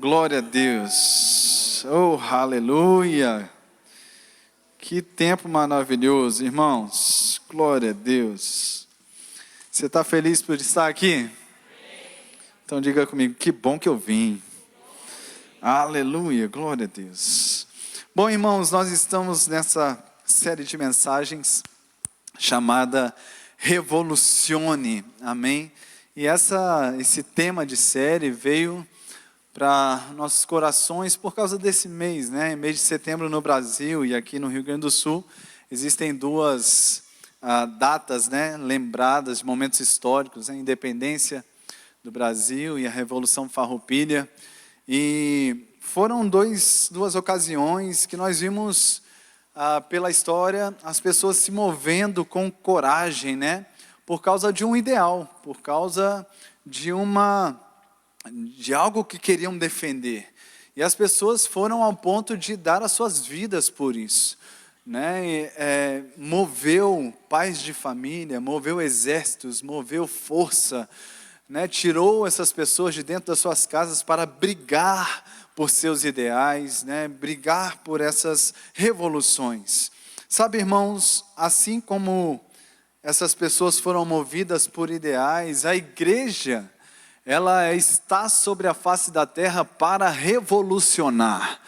Glória a Deus. Oh, aleluia. Que tempo maravilhoso, irmãos. Glória a Deus. Você está feliz por estar aqui? Então diga comigo, que bom que eu vim. Aleluia, glória a Deus. Bom, irmãos, nós estamos nessa série de mensagens chamada Revolucione, amém? E esse tema de série veio para nossos corações por causa desse mês, né? Mês de setembro no Brasil e aqui no Rio Grande do Sul, existem duas datas, né? Lembradas de momentos históricos, a independência do Brasil e a Revolução Farroupilha. E foram duas ocasiões que nós vimos pela história as pessoas se movendo com coragem, né? Por causa de um ideal, por causa de algo que queriam defender. E as pessoas foram ao ponto de dar as suas vidas por isso, né? Moveu pais de família, moveu exércitos, moveu força, né? Tirou essas pessoas de dentro das suas casas para brigar por seus ideais, né? Brigar por essas revoluções. Sabe, irmãos, assim como essas pessoas foram movidas por ideais, a igreja, ela está sobre a face da terra para revolucionar.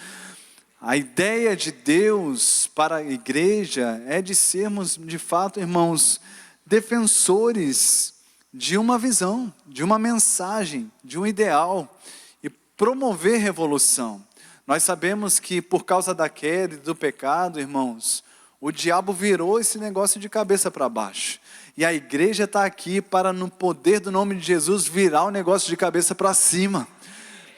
A ideia de Deus para a igreja é de sermos, de fato, irmãos, defensores de uma visão, de uma mensagem, de um ideal e promover revolução. Nós sabemos que por causa da queda e do pecado, irmãos, o diabo virou esse negócio de cabeça para baixo. E a igreja está aqui para, no poder do nome de Jesus, virar o negócio de cabeça para cima.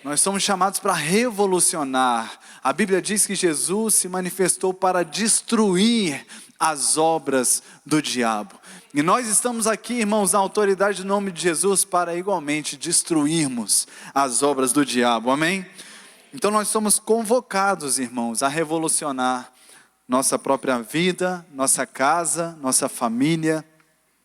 Nós somos chamados para revolucionar. A Bíblia diz que Jesus se manifestou para destruir as obras do diabo. E nós estamos aqui, irmãos, na autoridade do nome de Jesus, para igualmente destruirmos as obras do diabo. Amém? Então nós somos convocados, irmãos, a revolucionar nossa própria vida, nossa casa, nossa família,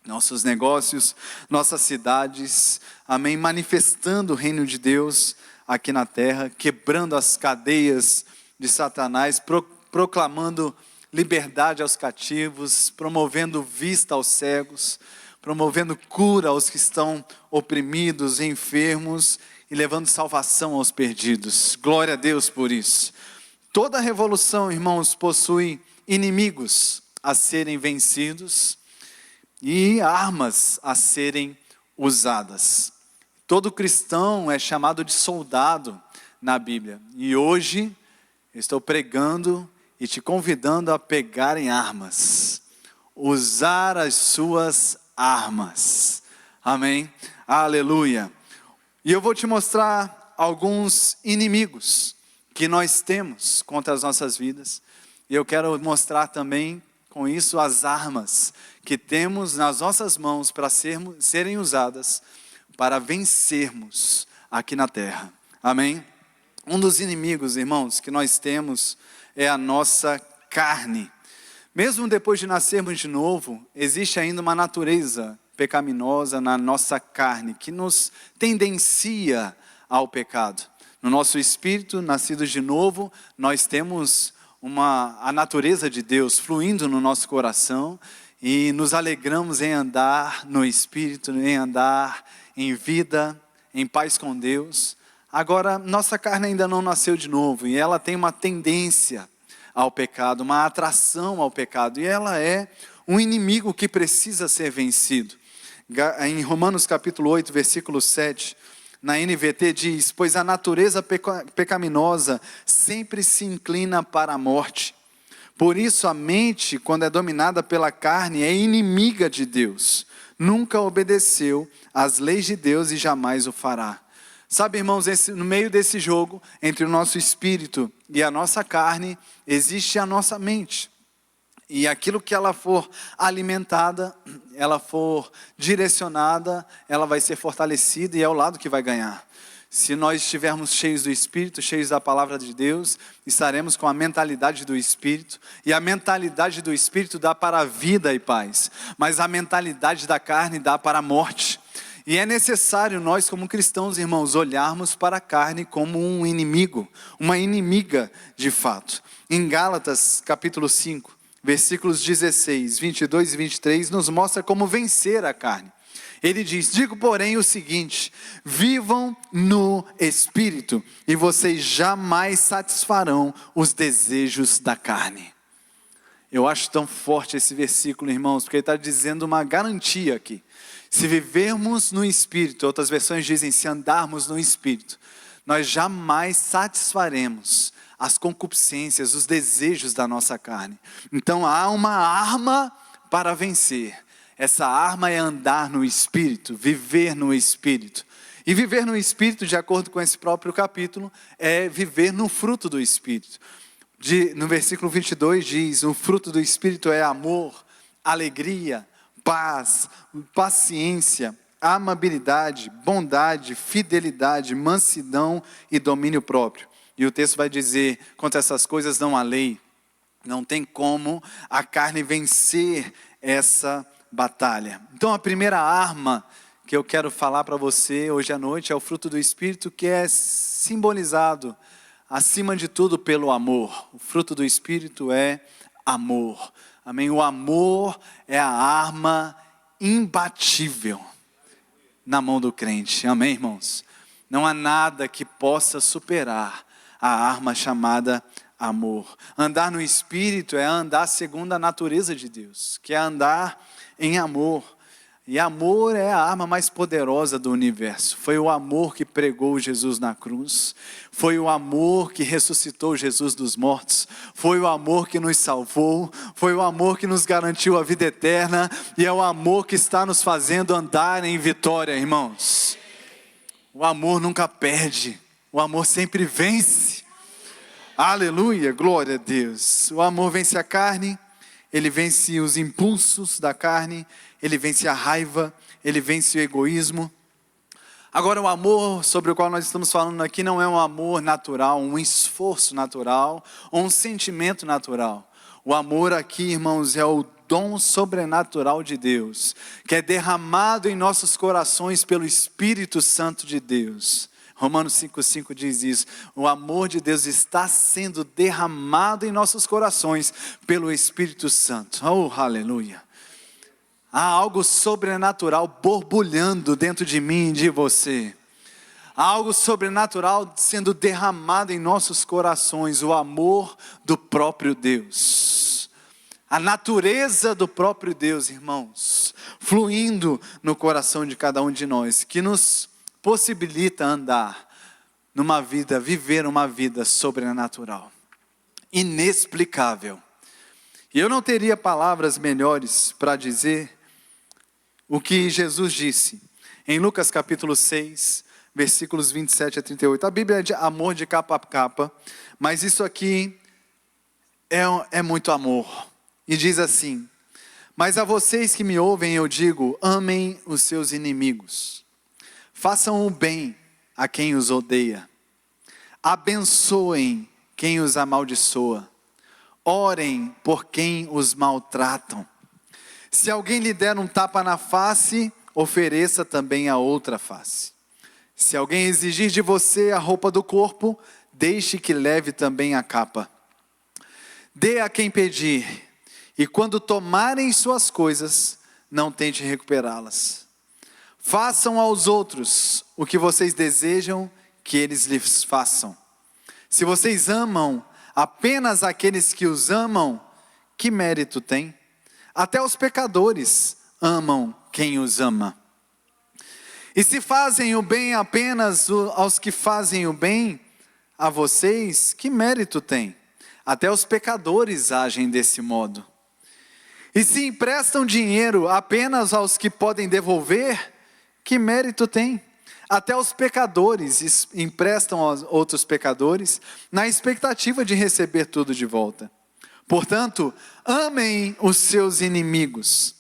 nossos negócios, nossas cidades, amém, manifestando o reino de Deus aqui na terra, quebrando as cadeias de Satanás, proclamando liberdade aos cativos, promovendo vista aos cegos, promovendo cura aos que estão oprimidos, enfermos e levando salvação aos perdidos. Glória a Deus por isso. Toda revolução, irmãos, possui inimigos a serem vencidos e armas a serem usadas. Todo cristão é chamado de soldado na Bíblia. E hoje estou pregando e te convidando a pegar em armas. Usar as suas armas. Amém? Aleluia. E eu vou te mostrar alguns inimigos que nós temos contra as nossas vidas. E eu quero mostrar também com isso as armas que temos nas nossas mãos para serem usadas para vencermos aqui na terra. Amém? Um dos inimigos, irmãos, que nós temos é a nossa carne. Mesmo depois de nascermos de novo, existe ainda uma natureza pecaminosa na nossa carne que nos tendencia ao pecado. No nosso espírito, nascidos de novo, nós temos a natureza de Deus fluindo no nosso coração e nos alegramos em andar no espírito, em andar em vida, em paz com Deus. Agora, nossa carne ainda não nasceu de novo e ela tem uma tendência ao pecado, uma atração ao pecado, e ela é um inimigo que precisa ser vencido. Em Romanos capítulo 8, versículo 7, na NVT diz: pois a natureza pecaminosa sempre se inclina para a morte. Por isso a mente, quando é dominada pela carne, é inimiga de Deus. Nunca obedeceu às leis de Deus e jamais o fará. Sabe, irmãos, no meio desse jogo, entre o nosso espírito e a nossa carne, existe a nossa mente. E aquilo que ela for alimentada, ela for direcionada, ela vai ser fortalecida e é o lado que vai ganhar. Se nós estivermos cheios do Espírito, cheios da palavra de Deus, estaremos com a mentalidade do Espírito. E a mentalidade do Espírito dá para a vida e paz. Mas a mentalidade da carne dá para a morte. E é necessário nós, como cristãos, irmãos, olharmos para a carne como um inimigo, uma inimiga de fato. Em Gálatas, capítulo 5, versículos 16, 22 e 23, nos mostra como vencer a carne. Ele diz: digo, porém, o seguinte: vivam no Espírito, e vocês jamais satisfarão os desejos da carne. Eu acho tão forte esse versículo, irmãos, porque ele está dizendo uma garantia aqui. Se vivermos no Espírito, outras versões dizem, se andarmos no Espírito, nós jamais satisfaremos as concupiscências, os desejos da nossa carne. Então há uma arma para vencer. Essa arma é andar no Espírito, viver no Espírito. E viver no Espírito, de acordo com esse próprio capítulo, é viver no fruto do Espírito. No versículo 22 diz, o fruto do Espírito é amor, alegria, paz, paciência, amabilidade, bondade, fidelidade, mansidão e domínio próprio. E o texto vai dizer, contra essas coisas não há lei. Não tem como a carne vencer essa batalha. Então a primeira arma que eu quero falar para você hoje à noite é o fruto do Espírito, que é simbolizado acima de tudo pelo amor. O fruto do Espírito é amor. Amém? O amor é a arma imbatível na mão do crente. Amém, irmãos? Não há nada que possa superar a arma chamada amor. Andar no Espírito é andar segundo a natureza de Deus, que é andar em amor. E amor é a arma mais poderosa do universo. Foi o amor que pregou Jesus na cruz. Foi o amor que ressuscitou Jesus dos mortos. Foi o amor que nos salvou. Foi o amor que nos garantiu a vida eterna. E é o amor que está nos fazendo andar em vitória, irmãos. O amor nunca perde. O amor sempre vence. Aleluia, glória a Deus. O amor vence a carne. Ele vence os impulsos da carne, ele vence a raiva, ele vence o egoísmo. Agora, o amor sobre o qual nós estamos falando aqui não é um amor natural, um esforço natural, ou um sentimento natural. O amor aqui, irmãos, é o dom sobrenatural de Deus, que é derramado em nossos corações pelo Espírito Santo de Deus. Romanos 5,5 diz isso, o amor de Deus está sendo derramado em nossos corações pelo Espírito Santo. Oh, aleluia! Há algo sobrenatural borbulhando dentro de mim e de você. Há algo sobrenatural sendo derramado em nossos corações, o amor do próprio Deus. A natureza do próprio Deus, irmãos, fluindo no coração de cada um de nós, que nos possibilita andar numa vida, viver uma vida sobrenatural, inexplicável. E eu não teria palavras melhores para dizer o que Jesus disse em Lucas capítulo 6, versículos 27 a 38. A Bíblia é de amor de capa a capa, mas isso aqui é muito amor. E diz assim: mas a vocês que me ouvem eu digo, amem os seus inimigos. Façam o bem a quem os odeia. Abençoem quem os amaldiçoa. Orem por quem os maltratam. Se alguém lhe der um tapa na face, ofereça também a outra face. Se alguém exigir de você a roupa do corpo, deixe que leve também a capa. Dê a quem pedir, e quando tomarem suas coisas, não tente recuperá-las. Façam aos outros o que vocês desejam que eles lhes façam. Se vocês amam apenas aqueles que os amam, que mérito tem? Até os pecadores amam quem os ama. E se fazem o bem apenas aos que fazem o bem a vocês, que mérito tem? Até os pecadores agem desse modo. E se emprestam dinheiro apenas aos que podem devolver, que mérito tem? Até os pecadores emprestam aos outros pecadores, na expectativa de receber tudo de volta. Portanto, amem os seus inimigos,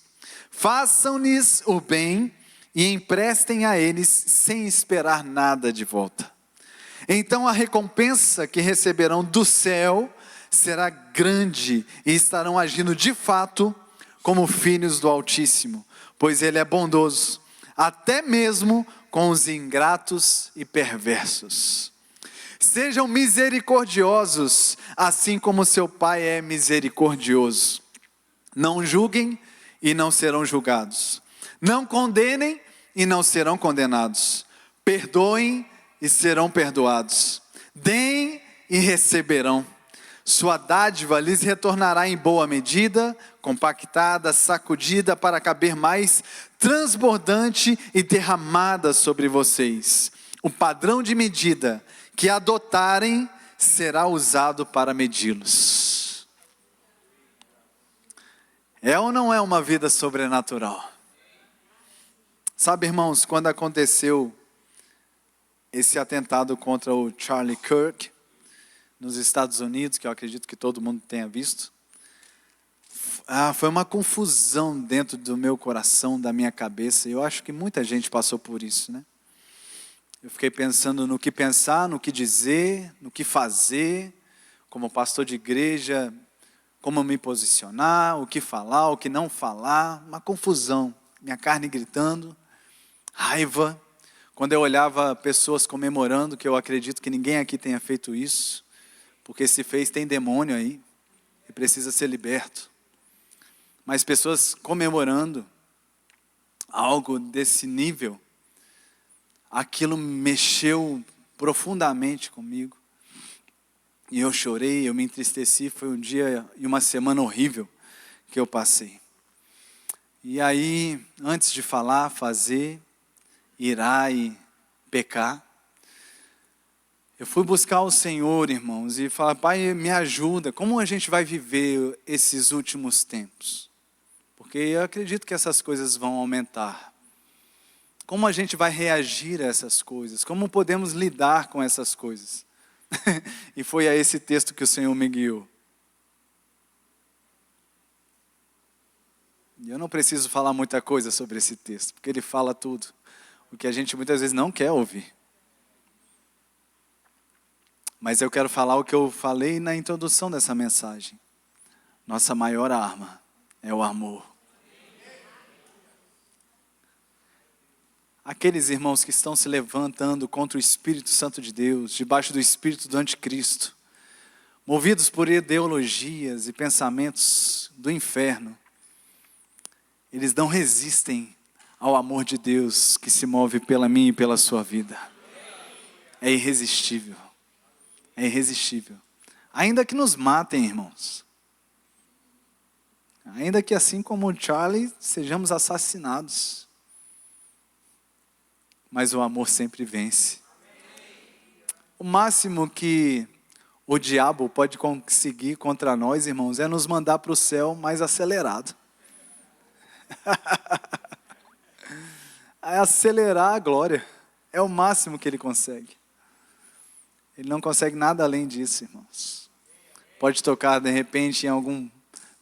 façam-lhes o bem e emprestem a eles sem esperar nada de volta. Então a recompensa que receberão do céu será grande e estarão agindo de fato como filhos do Altíssimo, pois Ele é bondoso, até mesmo com os ingratos e perversos. Sejam misericordiosos, assim como seu Pai é misericordioso. Não julguem e não serão julgados. Não condenem e não serão condenados. Perdoem e serão perdoados. Deem e receberão. Sua dádiva lhes retornará em boa medida, compactada, sacudida para caber mais, transbordante e derramada sobre vocês. O padrão de medida que adotarem será usado para medi-los. É ou não é uma vida sobrenatural? Sabe, irmãos, quando aconteceu esse atentado contra o Charlie Kirk, nos Estados Unidos, que eu acredito que todo mundo tenha visto, foi uma confusão dentro do meu coração, da minha cabeça. Eu acho que muita gente passou por isso, né? Eu fiquei pensando no que pensar, no que dizer, no que fazer, como pastor de igreja, como me posicionar, o que falar, o que não falar, uma confusão, minha carne gritando, raiva. Quando eu olhava pessoas comemorando, que eu acredito que ninguém aqui tenha feito isso, porque se fez, tem demônio aí, e precisa ser liberto. Mas pessoas comemorando algo desse nível, aquilo mexeu profundamente comigo. E eu chorei, eu me entristeci, foi um dia e uma semana horrível que eu passei. E aí, antes de falar, fazer, irá e pecar, eu fui buscar o Senhor, irmãos, e falar: Pai, me ajuda, como a gente vai viver esses últimos tempos? Porque eu acredito que essas coisas vão aumentar. Como a gente vai reagir a essas coisas? Como podemos lidar com essas coisas? E foi a esse texto que o Senhor me guiou. E eu não preciso falar muita coisa sobre esse texto, porque ele fala tudo, o que a gente muitas vezes não quer ouvir. Mas eu quero falar o que eu falei na introdução dessa mensagem. Nossa maior arma é o amor. Aqueles irmãos que estão se levantando contra o Espírito Santo de Deus, debaixo do Espírito do Anticristo, movidos por ideologias e pensamentos do inferno, eles não resistem ao amor de Deus que se move pela minha e pela sua vida. É irresistível. É irresistível. Ainda que nos matem, irmãos. Ainda que assim como o Charlie, sejamos assassinados. Mas o amor sempre vence. O máximo que o diabo pode conseguir contra nós, irmãos, é nos mandar para o céu mais acelerado. É acelerar a glória. É o máximo que ele consegue. Ele não consegue nada além disso, irmãos. Pode tocar de repente em algum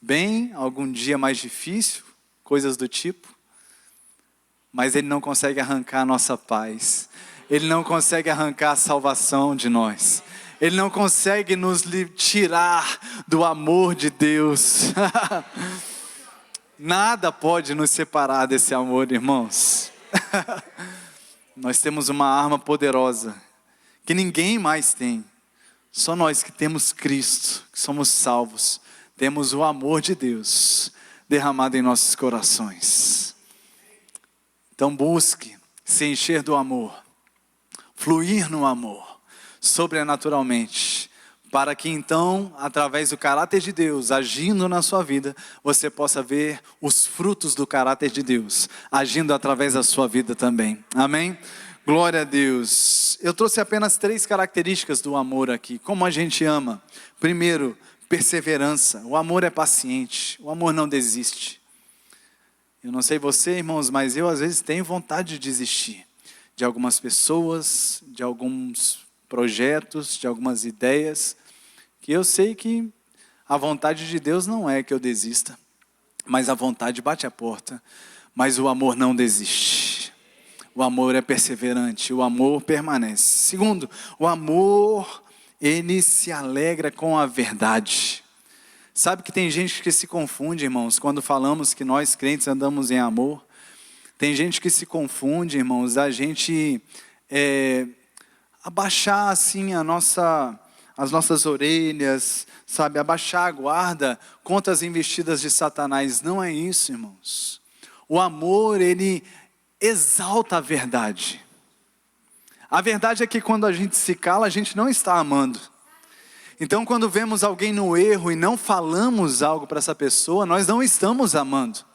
bem, algum dia mais difícil, coisas do tipo. Mas ele não consegue arrancar a nossa paz. Ele não consegue arrancar a salvação de nós. Ele não consegue nos tirar do amor de Deus. Nada pode nos separar desse amor, irmãos. Nós temos uma arma poderosa que ninguém mais tem. Só nós que temos Cristo, que somos salvos, temos o amor de Deus derramado em nossos corações. Então busque se encher do amor, fluir no amor, sobrenaturalmente, para que então, através do caráter de Deus agindo na sua vida, você possa ver os frutos do caráter de Deus agindo através da sua vida também. Amém? Glória a Deus. Eu trouxe apenas 3 características do amor aqui. Como a gente ama. Primeiro, perseverança. O amor é paciente. O amor não desiste. Eu não sei você, irmãos, mas eu às vezes tenho vontade de desistir de algumas pessoas, de alguns projetos, de algumas ideias, que eu sei que a vontade de Deus não é que eu desista, mas a vontade bate a porta, mas o amor não desiste. O amor é perseverante, o amor permanece. Segundo, o amor, ele se alegra com a verdade. Sabe que tem gente que se confunde, irmãos, quando falamos que nós crentes andamos em amor. Tem gente que se confunde, irmãos, a gente abaixar assim as nossas orelhas, sabe, abaixar a guarda contra as investidas de Satanás. Não é isso, irmãos. O amor, ele exalta a verdade. A verdade é que quando a gente se cala, a gente não está amando. Então, quando vemos alguém no erro e não falamos algo para essa pessoa, nós não estamos amando.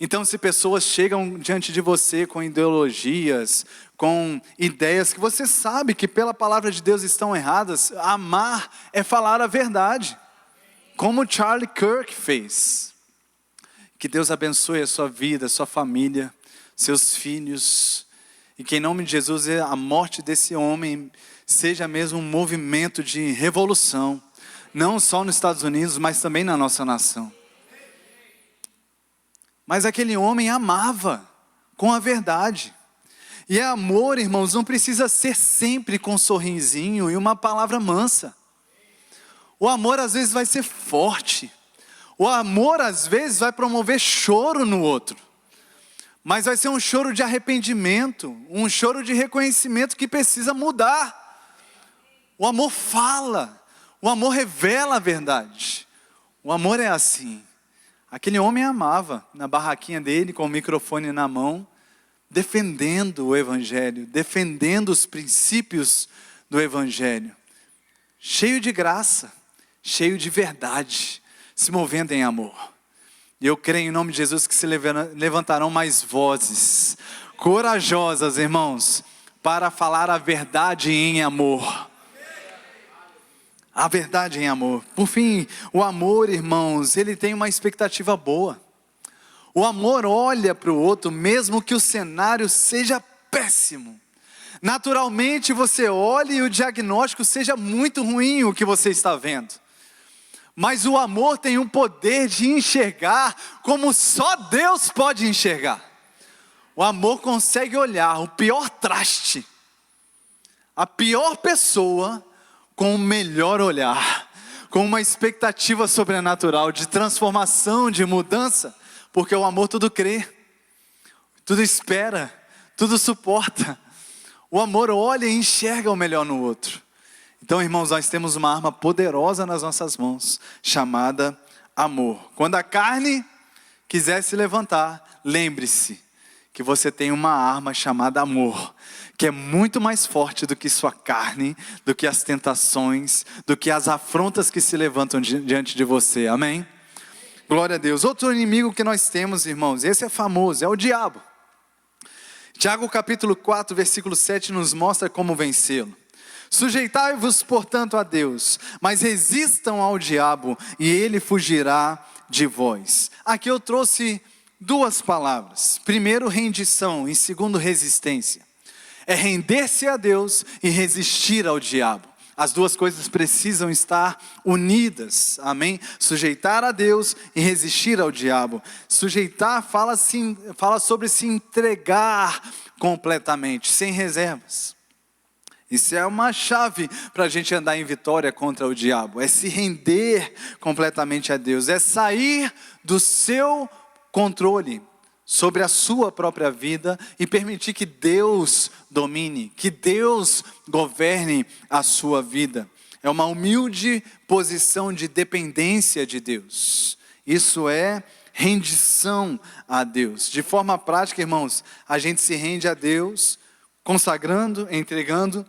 Então, se pessoas chegam diante de você com ideologias, com ideias que você sabe que pela palavra de Deus estão erradas, amar é falar a verdade, como Charlie Kirk fez. Que Deus abençoe a sua vida, a sua família, seus filhos, e que em nome de Jesus a morte desse homem seja mesmo um movimento de revolução, não só nos Estados Unidos, mas também na nossa nação. Mas aquele homem amava com a verdade. E amor, irmãos, não precisa ser sempre com um sorrisinho e uma palavra mansa. O amor às vezes vai ser forte. O amor às vezes vai promover choro no outro. Mas vai ser um choro de arrependimento, um choro de reconhecimento que precisa mudar. O amor fala, o amor revela a verdade. O amor é assim. Aquele homem amava, na barraquinha dele, com o microfone na mão, defendendo o Evangelho, defendendo os princípios do Evangelho. Cheio de graça, cheio de verdade, se movendo em amor. E eu creio em nome de Jesus que se levantarão mais vozes, corajosas, irmãos, para falar a verdade em amor. A verdade em amor. Por fim, o amor, irmãos, ele tem uma expectativa boa. O amor olha para o outro, mesmo que o cenário seja péssimo. Naturalmente você olha e o diagnóstico seja muito ruim o que você está vendo. Mas o amor tem um poder de enxergar como só Deus pode enxergar. O amor consegue olhar o pior traste, a pior pessoa, com o melhor olhar, com uma expectativa sobrenatural de transformação, de mudança, porque o amor tudo crê, tudo espera, tudo suporta. O amor olha e enxerga o melhor no outro. Então, irmãos, nós temos uma arma poderosa nas nossas mãos, chamada amor. Quando a carne quiser se levantar, lembre-se que você tem uma arma chamada amor, que é muito mais forte do que sua carne, do que as tentações, do que as afrontas que se levantam diante de você, amém? Glória a Deus. Outro inimigo que nós temos, irmãos, esse é famoso, é o diabo. Tiago capítulo 4, versículo 7 nos mostra como vencê-lo. Sujeitai-vos, portanto, a Deus, mas resistam ao diabo e ele fugirá de vós. Aqui eu trouxe duas palavras. Primeiro, rendição, e segundo, resistência. É render-se a Deus e resistir ao diabo. As duas coisas precisam estar unidas, amém? Sujeitar a Deus e resistir ao diabo. Sujeitar fala sobre se entregar completamente, sem reservas. Isso é uma chave para a gente andar em vitória contra o diabo. É se render completamente a Deus. É sair do seu controle sobre a sua própria vida e permitir que Deus domine, que Deus governe a sua vida. É uma humilde posição de dependência de Deus. Isso é rendição a Deus. De forma prática, irmãos, a gente se rende a Deus, consagrando, entregando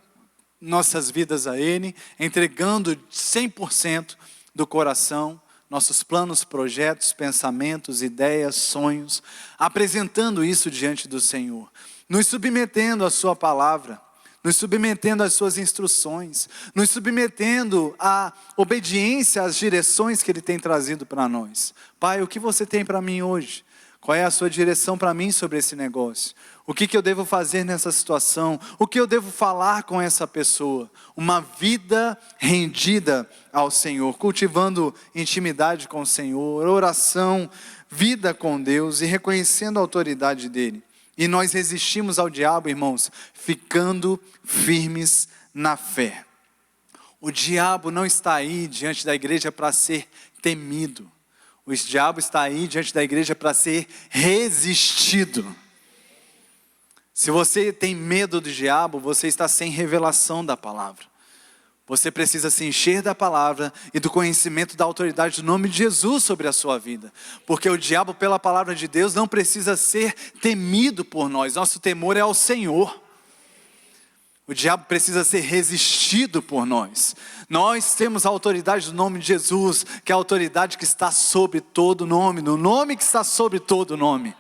nossas vidas a Ele, entregando 100% do coração, nossos planos, projetos, pensamentos, ideias, sonhos, apresentando isso diante do Senhor, nos submetendo à sua palavra, nos submetendo às suas instruções, nos submetendo à obediência às direções que Ele tem trazido para nós. Pai, o que você tem para mim hoje? Qual é a sua direção para mim sobre esse negócio? O que eu devo fazer nessa situação? O que eu devo falar com essa pessoa? Uma vida rendida ao Senhor, cultivando intimidade com o Senhor, oração, vida com Deus e reconhecendo a autoridade dEle. E nós resistimos ao diabo, irmãos, ficando firmes na fé. O diabo não está aí diante da igreja para ser temido. O diabo está aí diante da igreja para ser resistido. Se você tem medo do diabo, você está sem revelação da palavra. Você precisa se encher da palavra e do conhecimento da autoridade do nome de Jesus sobre a sua vida. Porque o diabo, pela palavra de Deus, não precisa ser temido por nós. Nosso temor é ao Senhor. O diabo precisa ser resistido por nós. Nós temos a autoridade do nome de Jesus, que é a autoridade que está sobre todo nome, no nome que está sobre todo nome.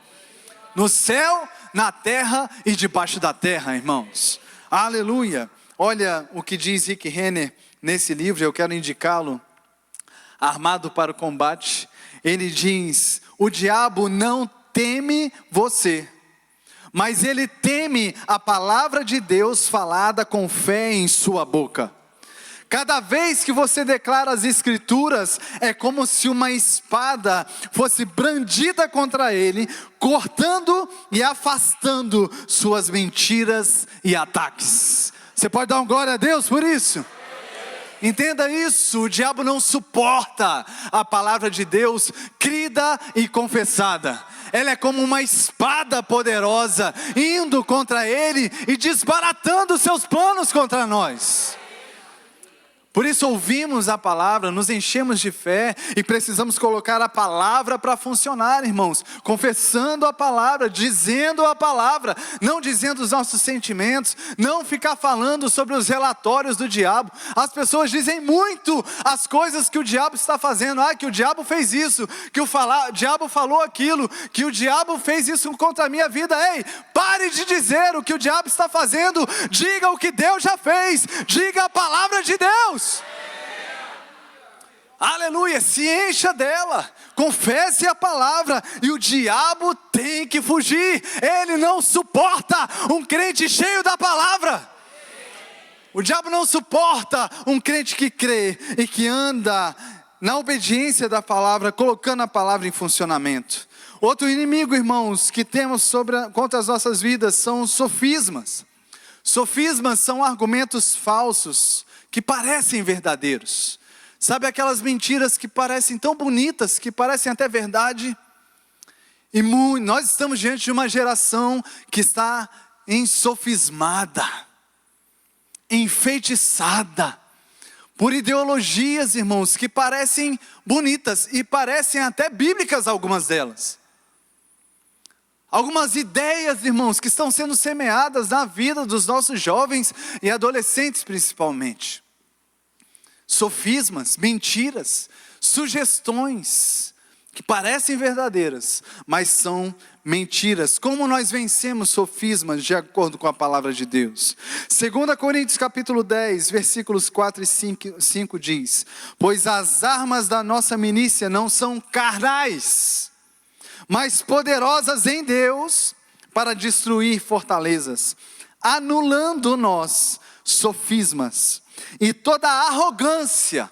No céu, na terra e debaixo da terra, irmãos. Aleluia. Olha o que diz Rick Renner nesse livro, eu quero indicá-lo. Armado para o combate. Ele diz: o diabo não teme você, mas ele teme a palavra de Deus falada com fé em sua boca. Cada vez que você declara as escrituras, é como se uma espada fosse brandida contra ele, cortando e afastando suas mentiras e ataques. Você pode dar um glória a Deus por isso? Entenda isso, o diabo não suporta a palavra de Deus crida e confessada. Ela é como uma espada poderosa, indo contra ele e desbaratando seus planos contra nós. Por isso ouvimos a palavra, nos enchemos de fé e precisamos colocar a palavra para funcionar, irmãos. Confessando a palavra, dizendo a palavra, não dizendo os nossos sentimentos, não ficar falando sobre os relatórios do diabo. As pessoas dizem muito as coisas que o diabo está fazendo. Que o diabo fez isso, que o diabo falou aquilo, que o diabo fez isso contra a minha vida. Ei, pare de dizer o que o diabo está fazendo, diga o que Deus já fez, diga a palavra de Deus. Aleluia, se encha dela, confesse a palavra e o diabo tem que fugir. Ele não suporta um crente cheio da palavra. O diabo não suporta um crente que crê e que anda na obediência da palavra, colocando a palavra em funcionamento. Outro inimigo, irmãos, que temos contra as nossas vidas são os sofismas. Sofismas são argumentos falsos que parecem verdadeiros. Sabe aquelas mentiras que parecem tão bonitas, que parecem até verdade? E nós estamos diante de uma geração que está ensofismada, enfeitiçada, por ideologias, irmãos, que parecem bonitas e parecem até bíblicas algumas delas. Algumas ideias, irmãos, que estão sendo semeadas na vida dos nossos jovens e adolescentes principalmente. Sofismas, mentiras, sugestões que parecem verdadeiras, mas são mentiras. Como nós vencemos sofismas de acordo com a palavra de Deus? 2 Coríntios capítulo 10, versículos 4 e 5 diz: pois as armas da nossa milícia não são carnais, mas poderosas em Deus para destruir fortalezas, anulando nós sofismas e toda arrogância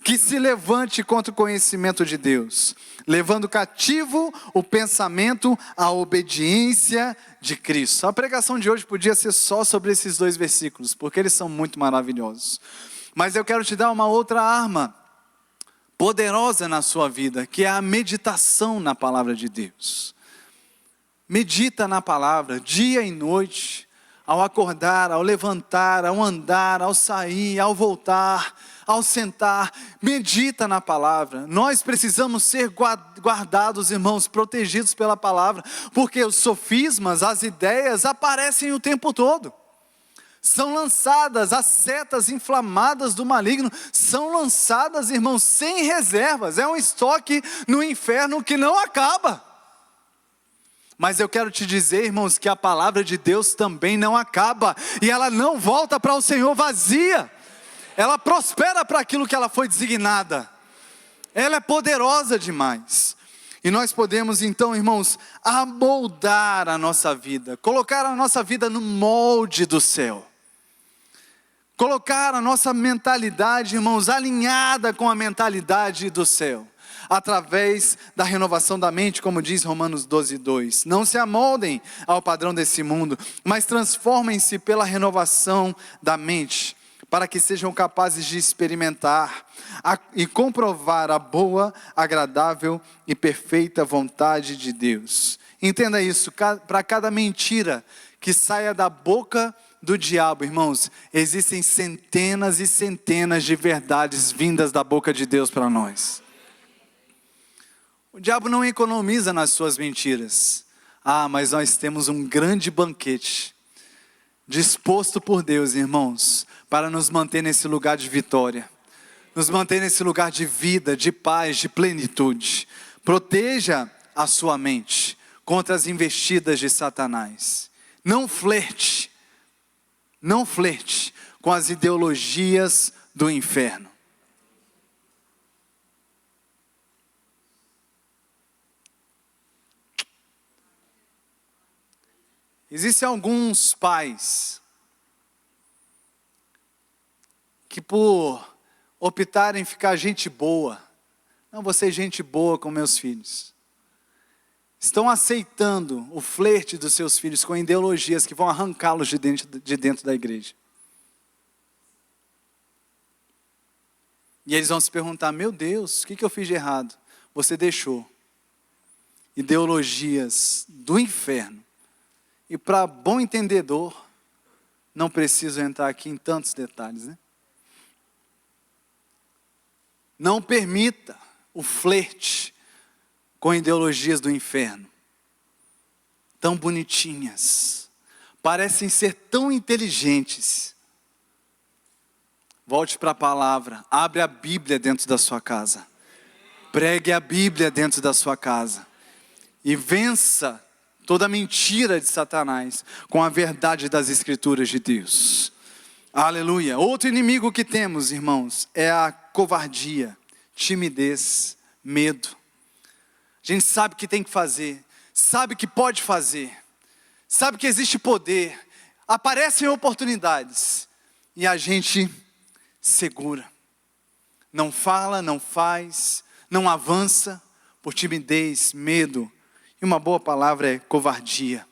que se levante contra o conhecimento de Deus, levando cativo o pensamento à obediência de Cristo. A pregação de hoje podia ser só sobre esses dois versículos, porque eles são muito maravilhosos. Mas eu quero te dar uma outra arma poderosa na sua vida, que é a meditação na palavra de Deus. Medita na palavra, dia e noite, ao acordar, ao levantar, ao andar, ao sair, ao voltar, ao sentar, medita na palavra. Nós precisamos ser guardados, irmãos, protegidos pela palavra, porque os sofismas, as ideias aparecem o tempo todo. São lançadas, as setas inflamadas do maligno são lançadas, irmãos, sem reservas. É um estoque no inferno que não acaba. Mas eu quero te dizer, irmãos, que a palavra de Deus também não acaba. E ela não volta para o Senhor vazia. Ela prospera para aquilo que ela foi designada. Ela é poderosa demais. E nós podemos então, irmãos, amoldar a nossa vida. Colocar a nossa vida no molde do céu. Colocar a nossa mentalidade, irmãos, alinhada com a mentalidade do céu. Através da renovação da mente, como diz Romanos 12:2. Não se amoldem ao padrão desse mundo, mas transformem-se pela renovação da mente, para que sejam capazes de experimentar e comprovar a boa, agradável e perfeita vontade de Deus. Entenda isso, para cada mentira que saia da boca do diabo, irmãos, existem centenas e centenas de verdades vindas da boca de Deus para nós. O diabo não economiza nas suas mentiras. Mas nós temos um grande banquete disposto por Deus, irmãos, para nos manter nesse lugar de vitória, nos manter nesse lugar de vida, de paz, de plenitude. Proteja a sua mente contra as investidas de Satanás. Não flerte com as ideologias do inferno. Existem alguns pais que, por optarem em ficar gente boa, não vou ser gente boa com meus filhos, estão aceitando o flerte dos seus filhos com ideologias que vão arrancá-los de dentro da igreja. E eles vão se perguntar: meu Deus, o que eu fiz de errado? Você deixou ideologias do inferno. E para bom entendedor, não preciso entrar aqui em tantos detalhes, né? Não permita o flerte com ideologias do inferno. Tão bonitinhas, parecem ser tão inteligentes. Volte para a palavra, abre a Bíblia dentro da sua casa. Pregue a Bíblia dentro da sua casa. E vença toda mentira de Satanás com a verdade das Escrituras de Deus. Aleluia. Outro inimigo que temos, irmãos, é a covardia, timidez, medo. A gente sabe que tem que fazer, sabe que pode fazer, sabe que existe poder, aparecem oportunidades e a gente segura. Não fala, não faz, não avança por timidez, medo. E uma boa palavra é covardia.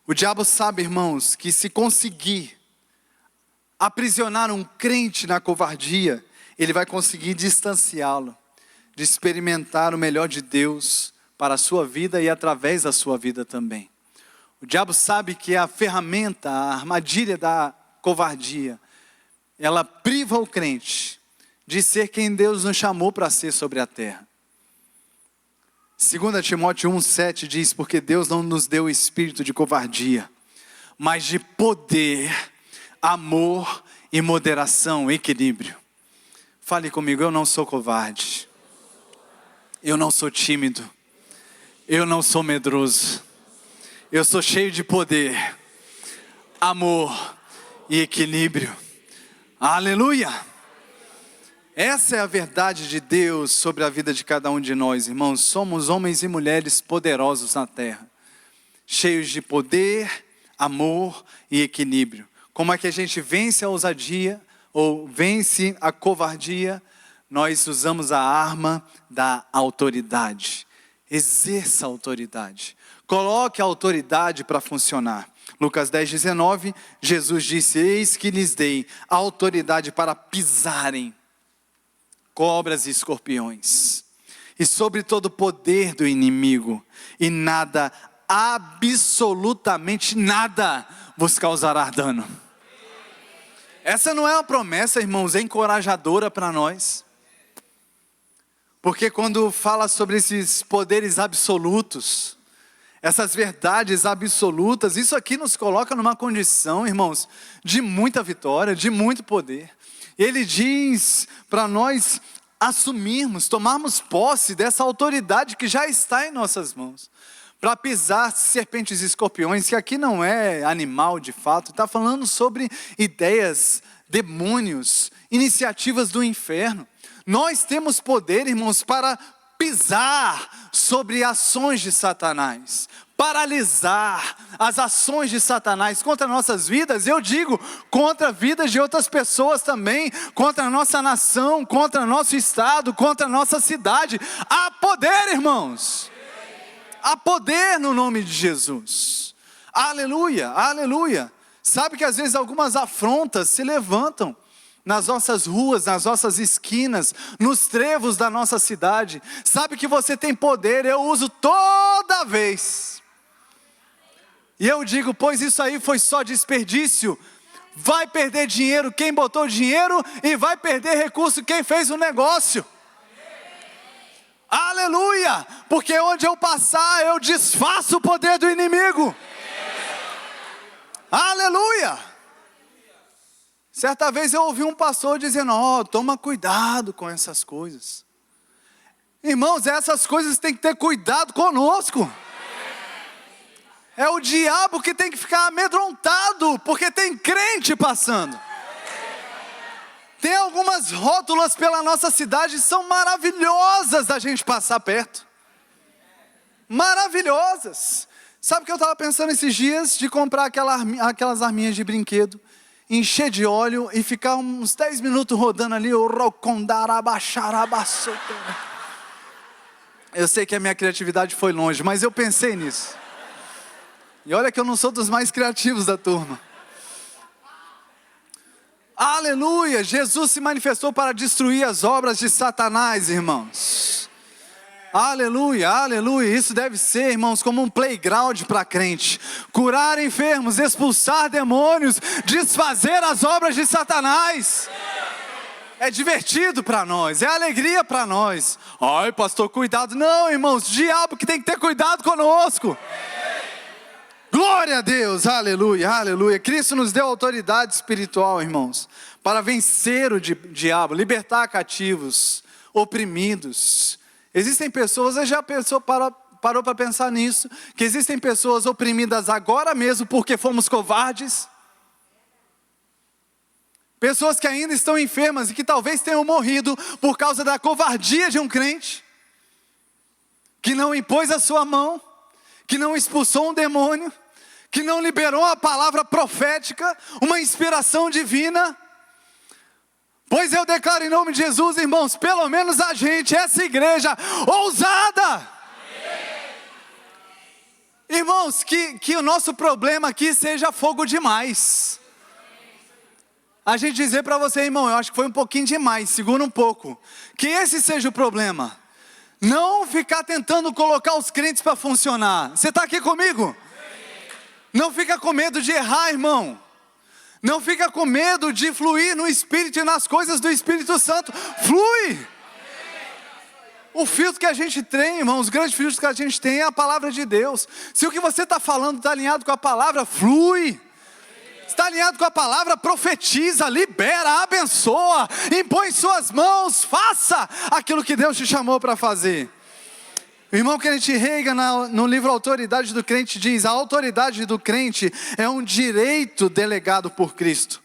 O diabo sabe, irmãos, que se conseguir aprisionar um crente na covardia, ele vai conseguir distanciá-lo de experimentar o melhor de Deus para a sua vida e através da sua vida também. O diabo sabe que a ferramenta, a armadilha da covardia, ela priva o crente de ser quem Deus nos chamou para ser sobre a terra. 2 Timóteo 1,7 diz: porque Deus não nos deu o espírito de covardia, mas de poder, amor e moderação, equilíbrio. Fale comigo: eu não sou covarde, eu não sou tímido, eu não sou medroso, eu sou cheio de poder, amor e equilíbrio. Aleluia! Essa é a verdade de Deus sobre a vida de cada um de nós, irmãos. Somos homens e mulheres poderosos na terra, cheios de poder, amor e equilíbrio. Como é que a gente vence a ousadia ou vence a covardia? Nós usamos a arma da autoridade. Exerça a autoridade. Coloque a autoridade para funcionar. Lucas 10:19, Jesus disse: eis que lhes dei autoridade para pisarem cobras e escorpiões, e sobre todo o poder do inimigo, e nada, absolutamente nada, vos causará dano. Essa não é uma promessa, irmãos, é encorajadora para nós. Porque quando fala sobre esses poderes absolutos, essas verdades absolutas, isso aqui nos coloca numa condição, irmãos, de muita vitória, de muito poder. Ele diz para nós assumirmos, tomarmos posse dessa autoridade que já está em nossas mãos, para pisar serpentes e escorpiões, que aqui não é animal de fato, está falando sobre ideias, demônios, iniciativas do inferno. Nós temos poder, irmãos, para pisar sobre ações de Satanás, paralisar as ações de Satanás contra nossas vidas, eu digo, contra vidas de outras pessoas também, contra a nossa nação, contra nosso estado, contra a nossa cidade. Há poder, irmãos, há poder no nome de Jesus. Aleluia, aleluia. Sabe que às vezes algumas afrontas se levantam nas nossas ruas, nas nossas esquinas, nos trevos da nossa cidade. Sabe que você tem poder, eu uso toda vez. E eu digo, pois isso aí foi só desperdício. Vai perder dinheiro quem botou dinheiro e vai perder recurso quem fez o negócio. Aleluia! Porque onde eu passar eu desfaço o poder do inimigo. Aleluia! Certa vez eu ouvi um pastor dizendo, toma cuidado com essas coisas. Irmãos, essas coisas tem que ter cuidado conosco. É o diabo que tem que ficar amedrontado, porque tem crente passando. Tem algumas rótulas pela nossa cidade que são maravilhosas da gente passar perto. Maravilhosas. Sabe o que eu estava pensando esses dias? De comprar aquelas arminhas de brinquedo, encher de óleo e ficar uns 10 minutos rodando ali, o rocondarabacharabaçou. Eu sei que a minha criatividade foi longe, mas eu pensei nisso. E olha que eu não sou dos mais criativos da turma. Aleluia! Jesus se manifestou para destruir as obras de Satanás, irmãos. Aleluia, aleluia. Isso deve ser, irmãos, como um playground para crente. Curar enfermos, expulsar demônios, desfazer as obras de Satanás. É divertido para nós, é alegria para nós. Ai, pastor, cuidado. Não, irmãos, diabo que tem que ter cuidado conosco. Glória a Deus, aleluia, aleluia. Cristo nos deu autoridade espiritual, irmãos, para vencer o diabo, libertar cativos, oprimidos. Existem pessoas, você já parou para pensar nisso? Que existem pessoas oprimidas agora mesmo porque fomos covardes? Pessoas que ainda estão enfermas e que talvez tenham morrido por causa da covardia de um crente, que não impôs a sua mão, que não expulsou um demônio, que não liberou a palavra profética, uma inspiração divina. Pois eu declaro em nome de Jesus, irmãos, pelo menos a gente, essa igreja ousada. Irmãos, que o nosso problema aqui seja fogo demais. A gente dizer para você, irmão, eu acho que foi um pouquinho demais, segura um pouco. Que esse seja o problema. Não ficar tentando colocar os crentes para funcionar. Você está aqui comigo? Não fica com medo de errar, irmão. Não fica com medo de fluir no Espírito e nas coisas do Espírito Santo. Flui. O filtro que a gente tem, irmão, os grandes filtros que a gente tem é a palavra de Deus. Se o que você está falando está alinhado com a palavra, flui. Está alinhado com a palavra, profetiza, libera, abençoa, impõe suas mãos, faça aquilo que Deus te chamou para fazer. O irmão Kenneth Hagin, no livro Autoridade do Crente, diz: a autoridade do crente é um direito delegado por Cristo.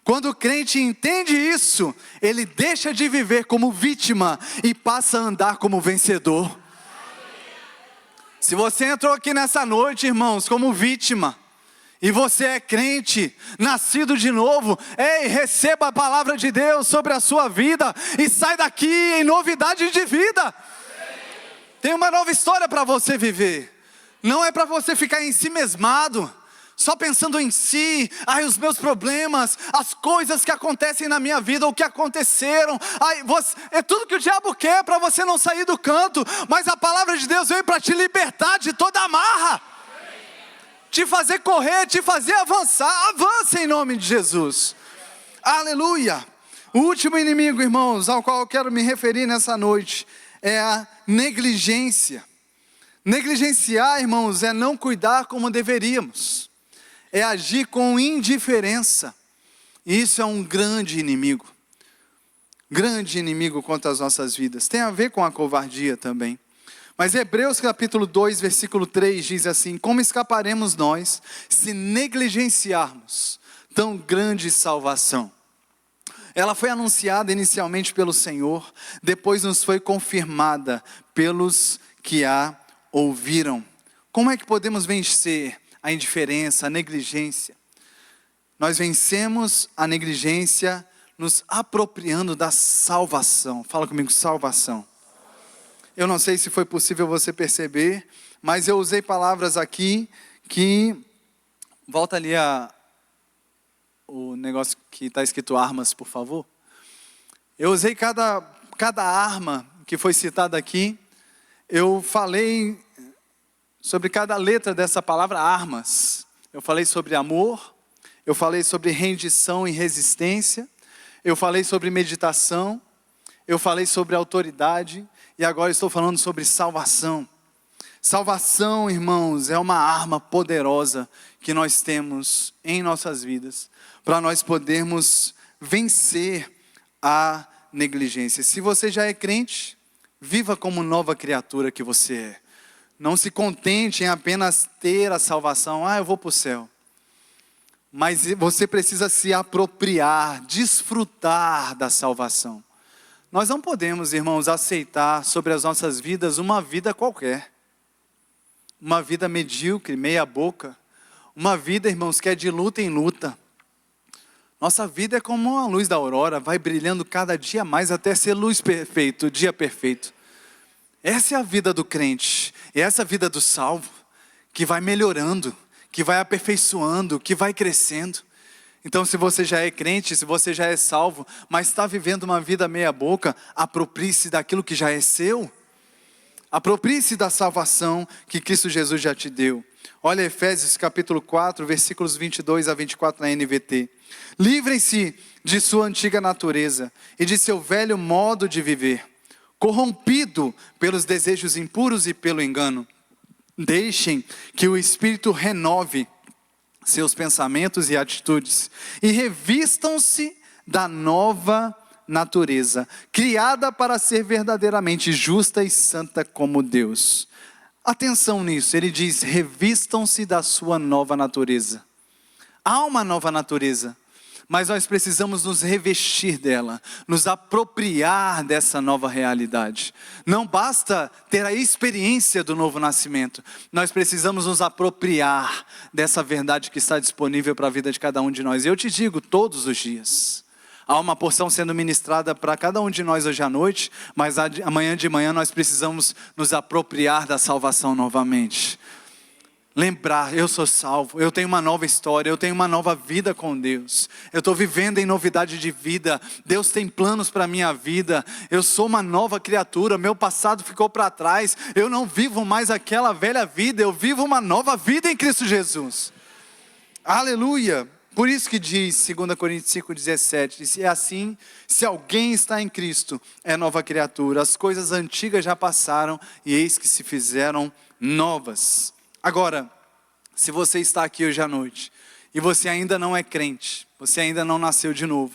Quando o crente entende isso, ele deixa de viver como vítima e passa a andar como vencedor. Se você entrou aqui nessa noite, irmãos, como vítima, e você é crente, nascido de novo, ei, receba a palavra de Deus sobre a sua vida e sai daqui em novidade de vida. Tem uma nova história para você viver. Não é para você ficar em si mesmado, só pensando em si, os meus problemas, as coisas que acontecem na minha vida, ou que aconteceram, é tudo que o diabo quer para você não sair do canto, mas a palavra de Deus veio para te libertar de toda amarra, te fazer correr, te fazer avançar. Avance em nome de Jesus. Aleluia. O último inimigo, irmãos, ao qual eu quero me referir nessa noite, é a negligência. Negligenciar, irmãos, é não cuidar como deveríamos, é agir com indiferença. E isso é um grande inimigo contra as nossas vidas. Tem a ver com a covardia também. Mas Hebreus capítulo 2, versículo 3 diz assim: como escaparemos nós se negligenciarmos tão grande salvação? Ela foi anunciada inicialmente pelo Senhor, depois nos foi confirmada pelos que a ouviram. Como é que podemos vencer a indiferença, a negligência? Nós vencemos a negligência nos apropriando da salvação. Fala comigo, salvação. Eu não sei se foi possível você perceber, mas eu usei palavras aqui que... Volta ali o negócio que está escrito armas, por favor. Eu usei cada arma que foi citada aqui. Eu falei sobre cada letra dessa palavra, armas. Eu falei sobre amor, eu falei sobre rendição e resistência, eu falei sobre meditação, eu falei sobre autoridade, e agora estou falando sobre salvação. Salvação, irmãos, é uma arma poderosa que nós temos em nossas vidas, para nós podermos vencer a negligência. Se você já é crente, viva como nova criatura que você é. Não se contente em apenas ter a salvação. Eu vou para o céu. Mas você precisa se apropriar, desfrutar da salvação. Nós não podemos, irmãos, aceitar sobre as nossas vidas uma vida qualquer. Uma vida medíocre, meia boca. Uma vida, irmãos, que é de luta em luta. Nossa vida é como a luz da aurora, vai brilhando cada dia mais até ser luz perfeita, o dia perfeito. Essa é a vida do crente, é essa a vida do salvo, que vai melhorando, que vai aperfeiçoando, que vai crescendo. Então, se você já é crente, se você já é salvo, mas está vivendo uma vida meia boca, aproprie-se daquilo que já é seu. Aproprie-se da salvação que Cristo Jesus já te deu. Olha Efésios capítulo 4, versículos 22 a 24 na NVT. Livrem-se de sua antiga natureza e de seu velho modo de viver, corrompido pelos desejos impuros e pelo engano. Deixem que o Espírito renove seus pensamentos e atitudes e revistam-se da nova natureza, criada para ser verdadeiramente justa e santa como Deus. Atenção nisso, ele diz, revistam-se da sua nova natureza. Há uma nova natureza, mas nós precisamos nos revestir dela, nos apropriar dessa nova realidade. Não basta ter a experiência do novo nascimento, nós precisamos nos apropriar dessa verdade que está disponível para a vida de cada um de nós. E eu te digo, todos os dias. Há uma porção sendo ministrada para cada um de nós hoje à noite, mas amanhã de manhã nós precisamos nos apropriar da salvação novamente. Lembrar, eu sou salvo, eu tenho uma nova história, eu tenho uma nova vida com Deus. Eu estou vivendo em novidade de vida, Deus tem planos para a minha vida. Eu sou uma nova criatura, meu passado ficou para trás. Eu não vivo mais aquela velha vida, eu vivo uma nova vida em Cristo Jesus. Aleluia! Por isso que diz, 2 Coríntios 5,17, diz, é assim, se alguém está em Cristo, é nova criatura. As coisas antigas já passaram e eis que se fizeram novas. Agora, se você está aqui hoje à noite e você ainda não é crente, você ainda não nasceu de novo,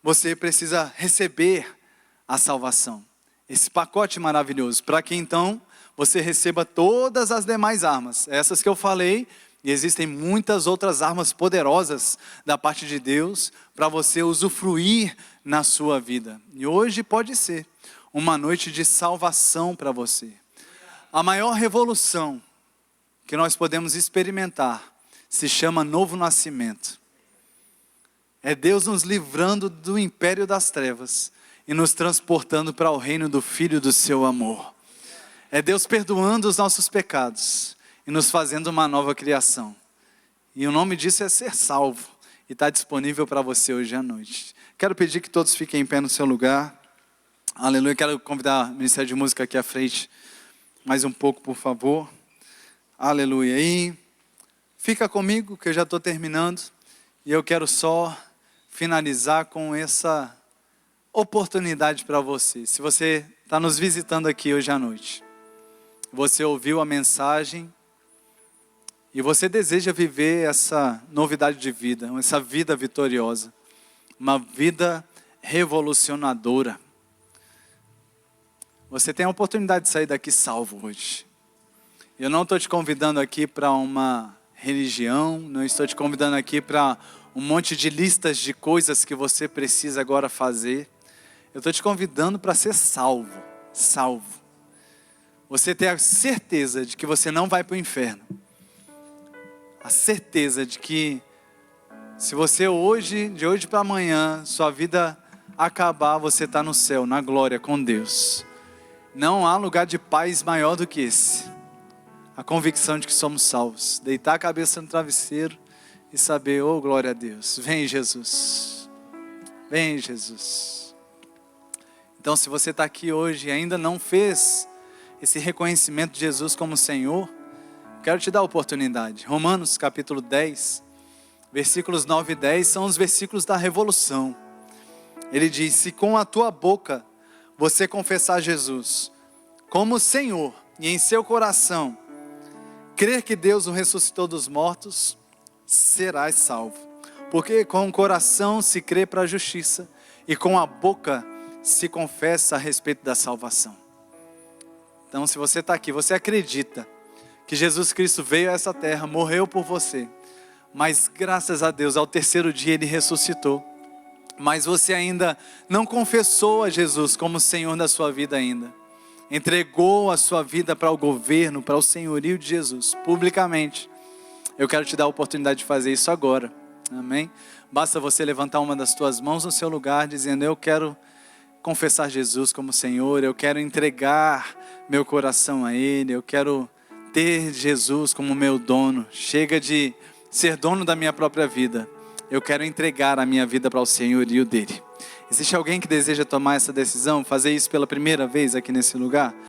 você precisa receber a salvação. Esse pacote maravilhoso, para que então você receba todas as demais armas, essas que eu falei. E existem muitas outras armas poderosas da parte de Deus para você usufruir na sua vida. E hoje pode ser uma noite de salvação para você. A maior revolução que nós podemos experimentar se chama novo nascimento. É Deus nos livrando do império das trevas e nos transportando para o reino do Filho do seu amor. É Deus perdoando os nossos pecados e nos fazendo uma nova criação. E o nome disso é ser salvo. E está disponível para você hoje à noite. Quero pedir que todos fiquem em pé no seu lugar. Aleluia. Quero convidar o Ministério de Música aqui à frente. Mais um pouco, por favor. Aleluia. E fica comigo que eu já estou terminando. E eu quero só finalizar com essa oportunidade para você. Se você está nos visitando aqui hoje à noite. Você ouviu a mensagem. E você deseja viver essa novidade de vida, essa vida vitoriosa, uma vida revolucionadora. Você tem a oportunidade de sair daqui salvo hoje. Eu não estou te convidando aqui para uma religião, não estou te convidando aqui para um monte de listas de coisas que você precisa agora fazer. Eu estou te convidando para ser salvo, salvo. Você ter a certeza de que você não vai para o inferno. A certeza de que se você hoje, de hoje para amanhã, sua vida acabar, você está no céu, na glória com Deus. Não há lugar de paz maior do que esse. A convicção de que somos salvos. Deitar a cabeça no travesseiro e saber, oh glória a Deus. Vem Jesus. Vem Jesus. Então se você está aqui hoje e ainda não fez esse reconhecimento de Jesus como Senhor, Quero te dar a oportunidade. Romanos capítulo 10, versículos 9 e 10 são os versículos da revolução. Ele diz: se com a tua boca você confessar Jesus como Senhor e em seu coração crer que Deus o ressuscitou dos mortos, serás salvo. Porque com o coração se crê para a justiça e com a boca se confessa a respeito da salvação. Então, se você está aqui, você acredita que Jesus Cristo veio a essa terra, morreu por você, mas graças a Deus, ao terceiro dia Ele ressuscitou, mas você ainda não confessou a Jesus como Senhor da sua vida ainda, entregou a sua vida para o governo, para o senhorio de Jesus, publicamente. Eu quero te dar a oportunidade de fazer isso agora, amém? Basta você levantar uma das tuas mãos no seu lugar, dizendo: eu quero confessar Jesus como Senhor, eu quero entregar meu coração a Ele, eu quero ter Jesus como meu dono. Chega de ser dono da minha própria vida. Eu quero entregar a minha vida para o senhorio dele. Existe alguém que deseja tomar essa decisão, fazer isso pela primeira vez aqui nesse lugar?